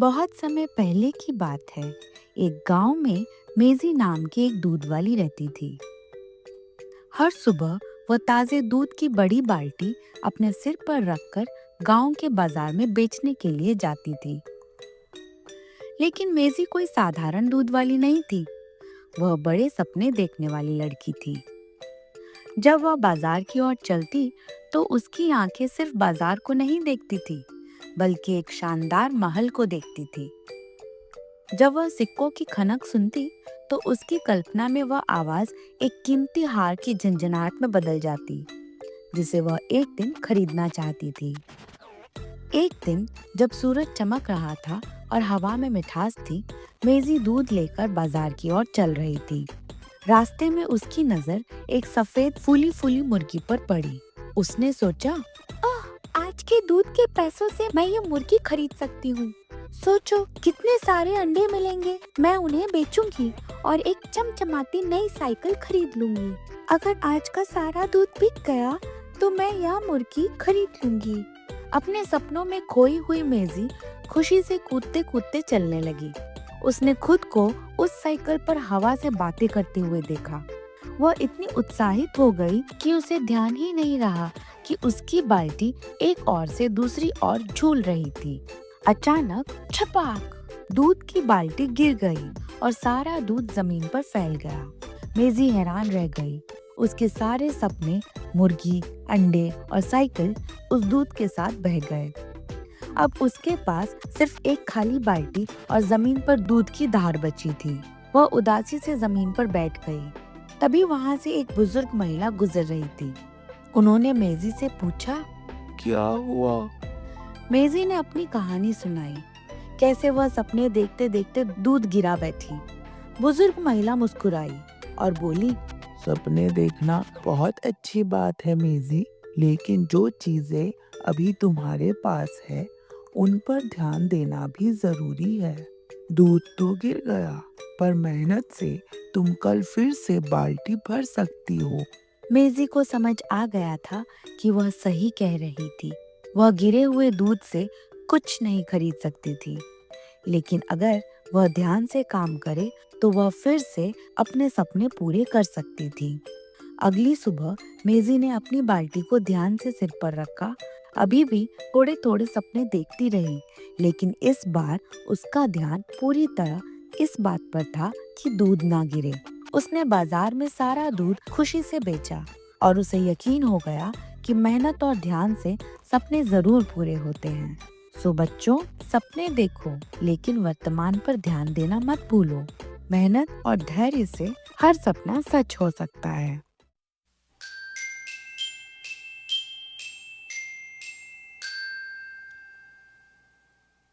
बहुत समय पहले की बात है। एक गांव में मेजी नाम की एक दूध वाली रहती थी। हर सुबह वह ताजे दूध की बड़ी बाल्टी अपने सिर पर रखकर गांव के बाजार में बेचने के लिए जाती थी। लेकिन मेजी कोई साधारण दूध वाली नहीं थी। वह बड़े सपने देखने वाली लड़की थी। जब वह बाजार की ओर चलती तो उसकी आंखें सिर्फ बाजार को नहीं देखती थी, बल्कि एक शानदार महल को देखती थी। जब वह सिक्कों की खनक सुनती तो उसकी कल्पना में वह आवाज एक कीमती हार की झंझनाहट में बदल जाती, जिसे वह एक दिन खरीदना चाहती थी। एक दिन जब सूरज चमक रहा था और हवा में मिठास थी, मेजी दूध लेकर बाजार की ओर चल रही थी। रास्ते में उसकी नजर एक सफेद फूली फूली मुर्गी पर पड़ी। उसने सोचा, आज के दूध के पैसों से मैं ये मुर्गी खरीद सकती हूँ। सोचो कितने सारे अंडे मिलेंगे। मैं उन्हें बेचूंगी और एक चमचमाती नई साइकिल खरीद लूंगी। अगर आज का सारा दूध बिक गया तो मैं यह मुर्गी खरीद लूंगी। अपने सपनों में खोई हुई मेजी खुशी से कूदते कूदते चलने लगी। उसने खुद को उस साइकिल पर हवा से बातें करते हुए देखा। वह इतनी उत्साहित हो गई कि उसे ध्यान ही नहीं रहा कि उसकी बाल्टी एक ओर से दूसरी ओर झूल रही थी। अचानक छपाक, दूध की बाल्टी गिर गई और सारा दूध जमीन पर फैल गया। मेजी हैरान रह गई। उसके सारे सपने, मुर्गी, अंडे और साइकिल उस दूध के साथ बह गए। अब उसके पास सिर्फ एक खाली बाल्टी और जमीन पर दूध की धार बची थी। वह उदासी से जमीन पर बैठ गई। तभी वहां से एक बुजुर्ग महिला गुजर रही थी। उन्होंने मेजी से पूछा, क्या हुआ? मेजी ने अपनी कहानी सुनाई, कैसे वह सपने देखते देखते दूध गिरा बैठी। बुजुर्ग महिला मुस्कुराई और बोली, सपने देखना बहुत अच्छी बात है मेजी, लेकिन जो चीजें अभी तुम्हारे पास है उन पर ध्यान देना भी जरूरी है। दूध तो गिर गया, पर मेहनत से तुम कल फिर से बाल्टी भर सकती हो। मेजी को समझ आ गया था कि वह सही कह रही थी। वह गिरे हुए दूध से कुछ नहीं खरीद सकती थी, लेकिन अगर वह ध्यान से काम करे तो वह फिर से अपने सपने पूरे कर सकती थी। अगली सुबह मेजी ने अपनी बाल्टी को ध्यान से सिर पर रखा। अभी भी थोड़े थोड़े सपने देखती रही, लेकिन इस बार उसका ध्यान पूरी तरह इस बात पर था कि दूध ना गिरे। उसने बाजार में सारा दूध खुशी से बेचा और उसे यकीन हो गया कि मेहनत और ध्यान से सपने जरूर पूरे होते हैं। सो बच्चों, सपने देखो, लेकिन वर्तमान पर ध्यान देना मत भूलो। मेहनत और धैर्य से हर सपना सच हो सकता है।